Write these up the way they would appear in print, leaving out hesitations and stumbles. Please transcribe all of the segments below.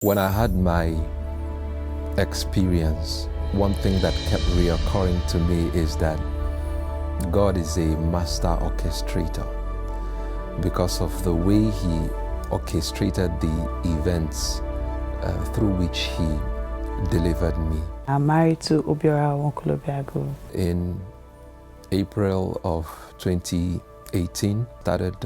When I had my experience, one thing that kept reoccurring to me is that God is a master orchestrator because of the way He orchestrated the events through which He delivered me. I'm married to OBIWON. In April of 2018, started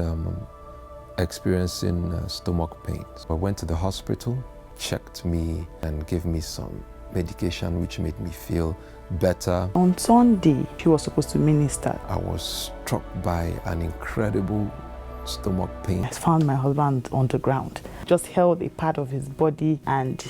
experiencing stomach pains. I went to the hospital, checked me and gave me some medication which made me feel better. On Sunday, she was supposed to minister. I was struck by an incredible stomach pain. I found my husband on the ground, just held a part of his body and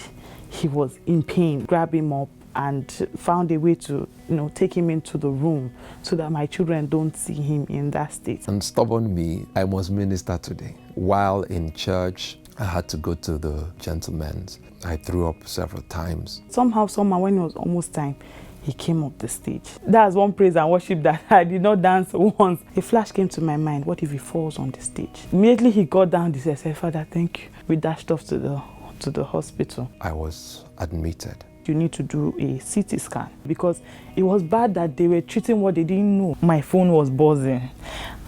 he was in pain. Grabbed him up and found a way to, take him into the room so that my children don't see him in that state. And stubborn me, I must minister today. While in church, I had to go to the gentleman's. I threw up several times. Somehow, when it was almost time, he came up the stage. That's one praise and worship that I did not dance once. A flash came to my mind, what if he falls on the stage? Immediately he got down, he said, Father, thank you. We dashed off to the hospital. I was admitted. You need to do a CT scan because it was bad that they were treating what they didn't know. My phone was buzzing.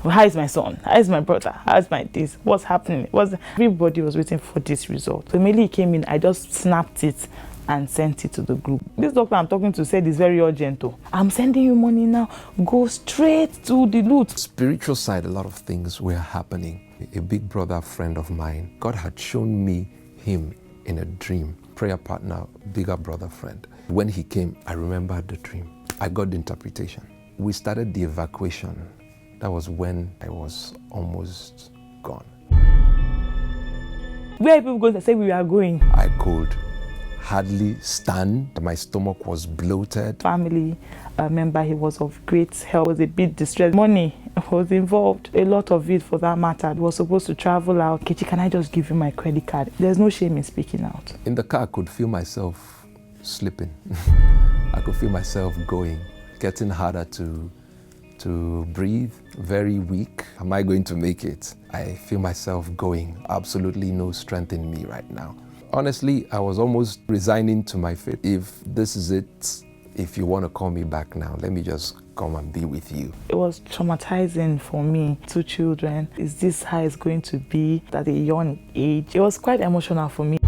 How is my son? How is my brother? How is my this? What's happening? Everybody was waiting for this result. So immediately he came in, I just snapped it and sent it to the group. This doctor I'm talking to said it's very urgent. I'm sending you money now. Go straight to the loot. Spiritual side, a lot of things were happening. A big brother friend of mine, God had shown me him in a dream. Prayer partner, bigger brother friend. When he came, I remembered the dream. I got the interpretation. We started the evacuation. That was when I was almost gone. Where are people going to say we are going? I could hardly stand. My stomach was bloated. Family member, he was of great help, was a bit distressed. Money was involved, a lot of it for that matter. We were supposed to travel out. Kechi, can I just give you my credit card? There's no shame in speaking out. In the car, I could feel myself slipping. I could feel myself going, getting harder to breathe, very weak. Am I going to make it? I feel myself going, absolutely no strength in me right now. Honestly, I was almost resigning to my fate. If this is it, if you want to call me back now, let me just come and be with you. It was traumatizing for me. 2 children. Is this how it's going to be at a young age? It was quite emotional for me.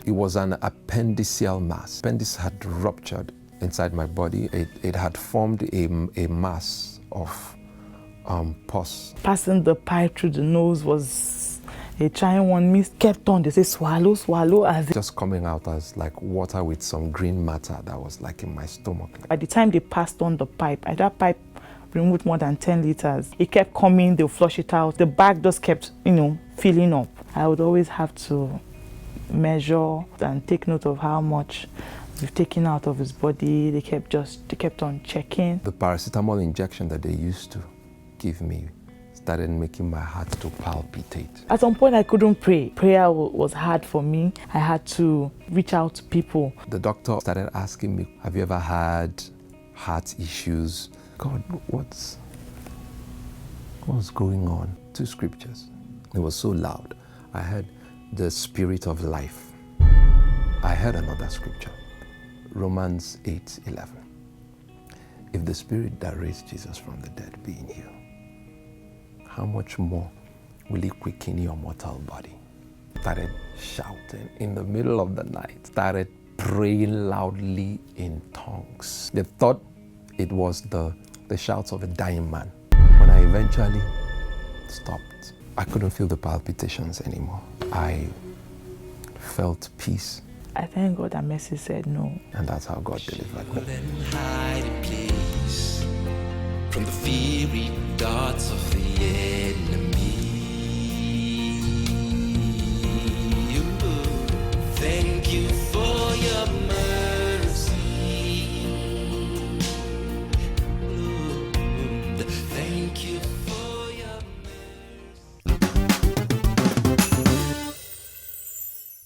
It was an appendiceal mass. Appendix had ruptured inside my body. It had formed a mass of pus. Passing the pipe through the nose was a trying one. Miss kept on, they say swallow, swallow. Just coming out as like water with some green matter that was like in my stomach. By the time they passed on the pipe, that pipe removed more than 10 liters. It kept coming, they'll flush it out. The bag just kept, filling up. I would always have to measure and take note of how much we've taken out of his body. They kept on checking. The paracetamol injection that they used to give me started making my heart to palpitate. At some point I couldn't pray. Prayer was hard for me. I had to reach out to people. The doctor started asking me, have you ever had heart issues? God, what's going on? 2 scriptures. It was so loud. I heard the spirit of life. I heard another scripture. Romans 8:11. If the spirit that raised Jesus from the dead be in you, how much more will He quicken your mortal body? Started shouting in the middle of the night. Started praying loudly in tongues. They thought it was the shouts of a dying man. When I eventually stopped, I couldn't feel the palpitations anymore. I felt peace. I thank God that Mercy said no. And that's how God delivered me. From the fiery darts of the enemy.